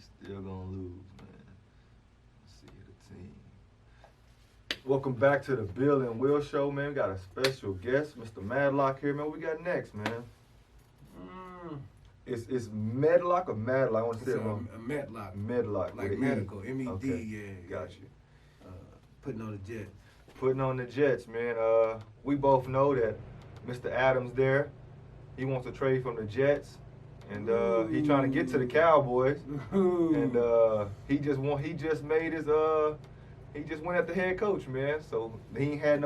Still gonna lose, man. Let's see the team. Welcome back to the Bill and Will Show, man. We got a special guest, Mr. Madlock here, man. What we got next, man? Mm, It's Medlock or Madlock? I want to it's say it wrong. a Medlock. Medlock. Like with an medical, E. M-E-D, Okay. yeah. Got you. Uh, putting on the jet. Putting on the Jets, man. We both know that Mr. Adams there, he wants to trade from the Jets, and he trying to get to the Cowboys, and he just went at the head coach, man. So he ain't had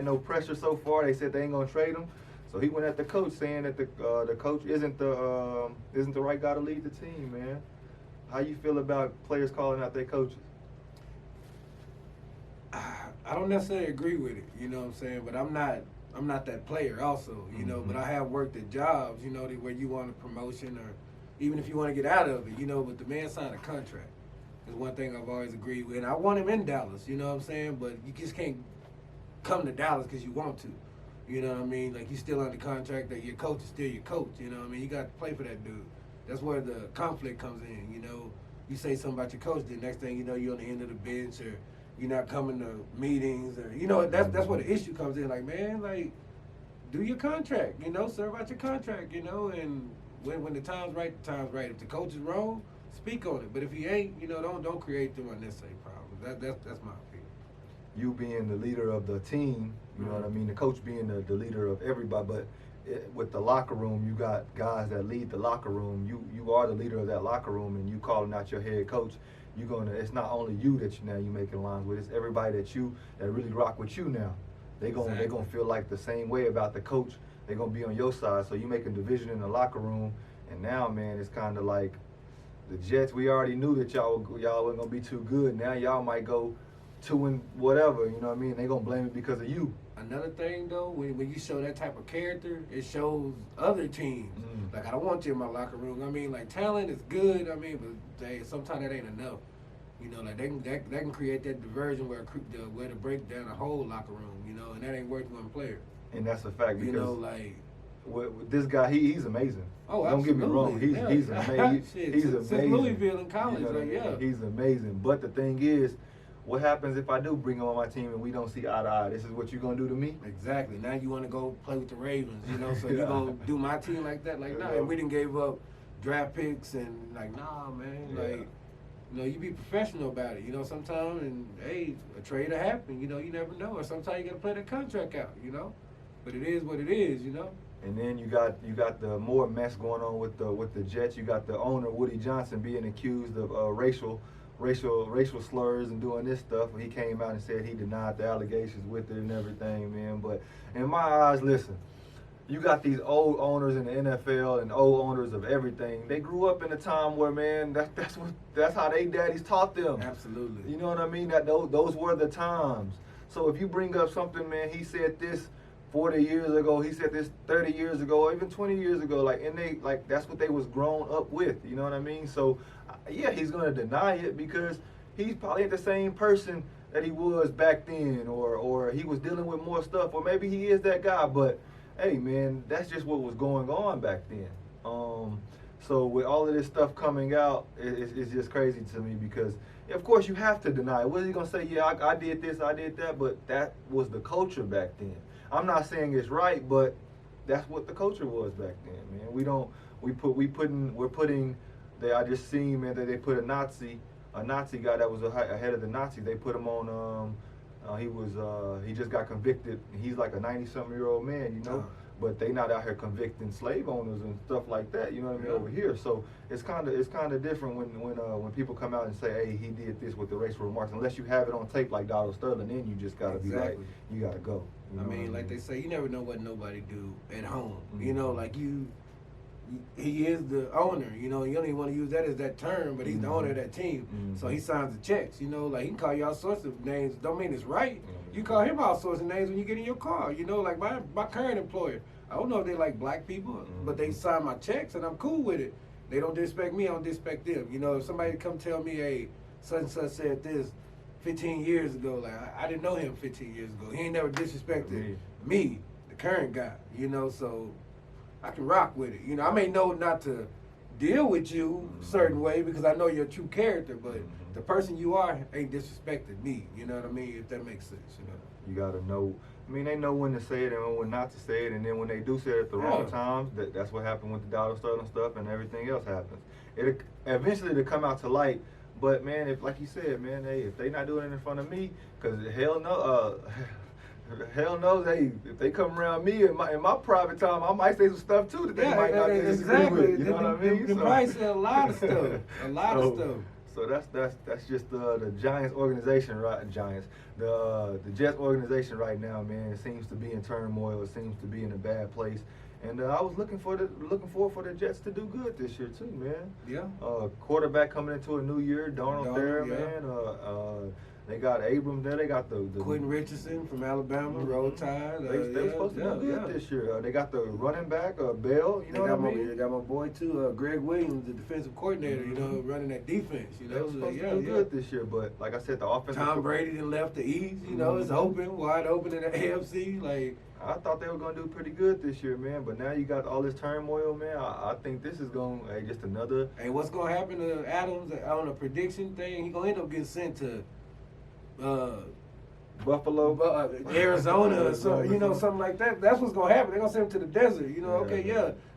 no pressure so far. They said they ain't gonna trade him, so he went at the coach, saying that the coach isn't the right guy to lead the team, man. How you feel about players calling out their coaches? I don't necessarily agree with it, you know what I'm saying? But I'm not that player also, you know, but I have worked at jobs, you know, where you want a promotion or even if you want to get out of it, you know, but the man signed a contract. Is one thing I've always agreed with. And I want him in Dallas, you know what I'm saying? But you just can't come to Dallas because you want to. You know what I mean? Like, you still under contract, that your coach is still your coach, you know what I mean? You got to play for that dude. That's where the conflict comes in, you know? You say something about your coach, the next thing you know, you're on the end of the bench or you're not coming to meetings or, you know, that's where the issue comes in. Like, man, like, do your contract, you know? Serve out your contract, you know? And when the time's right, the time's right. If the coach is wrong, speak on it. But if he ain't, you know, don't create them unnecessary problems. That's my opinion. You being the leader of the team, you know what I mean? The coach being the leader of everybody, but with the locker room, you got guys that lead the locker room. You are the leader of that locker room, and you calling out your head coach. It's not only you that you making lines with. It's everybody that really rock with you now. They gonna feel like the same way about the coach. They gonna be on your side. So you making division in the locker room, and now, man, it's kind of like the Jets. We already knew that y'all wasn't gonna be too good. Now y'all might go 2 and whatever. You know what I mean? They gonna blame it because of you. Another thing, though, when you show that type of character, it shows other teams. Like, I don't want you in my locker room. I mean, like, talent is good. I mean, but sometimes that ain't enough. You know, like, that can create that diversion where to break down a whole locker room, you know, and that ain't worth one player. And that's a fact because, you know, like, with this guy, he's amazing. Oh, don't get me wrong. He's amazing. He's amazing. Since Louisville in college, you know like, yeah. He's amazing. But the thing is, what happens if I do bring him on my team and we don't see eye to eye? This is what you're going to do to me? Exactly. Now you want to go play with the Ravens, you know, so you're going to do my team like that? Like, nah, and we didn't give up draft picks and, like, nah, man. Yeah. Like, you know, you be professional about it, you know, sometimes, and, hey, a trade will happen, you know, you never know. Or sometimes you got to play that contract out, you know. But it is what it is, you know. And then you got the more mess going on with the Jets. You got the owner, Woody Johnson, being accused of racial slurs and doing this stuff. And he came out and said he denied the allegations with it and everything, man. But in my eyes, listen, you got these old owners in the NFL and old owners of everything. They grew up in a time where, man, that's how they daddies taught them. Absolutely. You know what I mean? That those were the times. So if you bring up something, man, he said this 40 years ago, he said this 30 years ago, or even 20 years ago, like that's what they was grown up with, you know what I mean? So yeah, he's gonna deny it because he's probably ain't the same person that he was back then, or he was dealing with more stuff, or maybe he is that guy, but hey, man, that's just what was going on back then. So with all of this stuff coming out, it's just crazy to me because, of course, you have to deny it. What is he gonna say? Yeah, I did this, I did that, but that was the culture back then. I'm not saying it's right, but that's what the culture was back then, man. I just seen, man, that they put a Nazi guy that was ahead of the Nazis. They put him on. He just got convicted. He's like a 90-something-year-old man, you know. But they not out here convicting slave owners and stuff like that, you know what I mean, over here. So it's kind of different when people come out and say, hey, he did this with the racial remarks. Unless you have it on tape like Donald Sterling, then you just gotta be like, you gotta go. I mean, like they say, you never know what nobody do at home. You know, like he is the owner, you know, you don't even want to use that as that term, but he's the owner of that team. So he signs the checks, you know, like he can call you all sorts of names. Don't mean it's right. You call him all sorts of names when you get in your car, you know, like my current employer. I don't know if they like black people, but they sign my checks and I'm cool with it. They don't disrespect me, I don't disrespect them. You know, if somebody come tell me, hey, such and such said this 15 years ago, like I didn't know him 15 years ago. He ain't never disrespected me, the current guy, you know, so I can rock with it. You know, I may know not to deal with you a certain way because I know your true character, but the person you are ain't disrespected me. You know what I mean? If that makes sense, you know. You gotta know. I mean, they know when to say it and when not to say it, and then when they do say it at the wrong times, that's what happened with the dollar store and stuff, and everything else happens. It eventually to come out to light. But man, if like you said, man, hey, if they not doing it in front of me, because hell no, hell knows, hey, if they come around me in my private time, I might say some stuff too that they might not disagree with. You know what I mean? They might say a lot of stuff. A lot of stuff. So that's just the Giants organization, right? Giants, the Jets organization right now, man. It seems to be in turmoil. It seems to be in a bad place. And I was looking forward for the Jets to do good this year too, man. Yeah. Quarterback coming into a new year, Darnold there, man. They got Abrams there. They got the Quentin Richardson from Alabama, Roll Tide. They were supposed to do good this year. They got the running back, Bell. You know what I mean? They got my boy too, Greg Williams, the defensive coordinator. You know, running that defense. You know, they were supposed to do good this year, but like I said, the offensive. Tom Brady done left the East. You know, it's open, wide open in the AFC. Like I thought they were gonna do pretty good this year, man. But now you got all this turmoil, man. I think this is going just another. Hey, what's gonna happen to Adams on a prediction thing? He gonna end up getting sent to. Buffalo, Arizona, or something, you know, something like that. That's what's gonna happen. They're gonna send him to the desert, you know.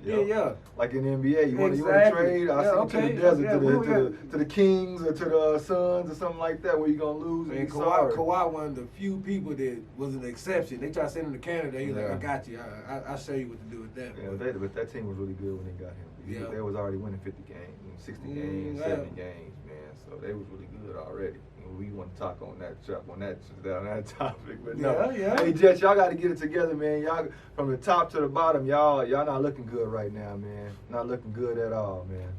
Yeah. Like in the NBA, you want to trade? I'll send you to the desert, to the Kings or to the Suns or something like that, where you're gonna lose. And Kawhi, one of the few people that was an exception. They tried to send him to Canada. He's like, I got you. I'll show you what to do with that. Yeah, but that team was really good when they got him. They was already winning 50 games, 60 games, 70 games, man. So they was really good already. We want to talk on that topic, but no. Hey Jets, y'all got to get it together, man. Y'all from the top to the bottom, y'all not looking good right now, man. Not looking good at all, man.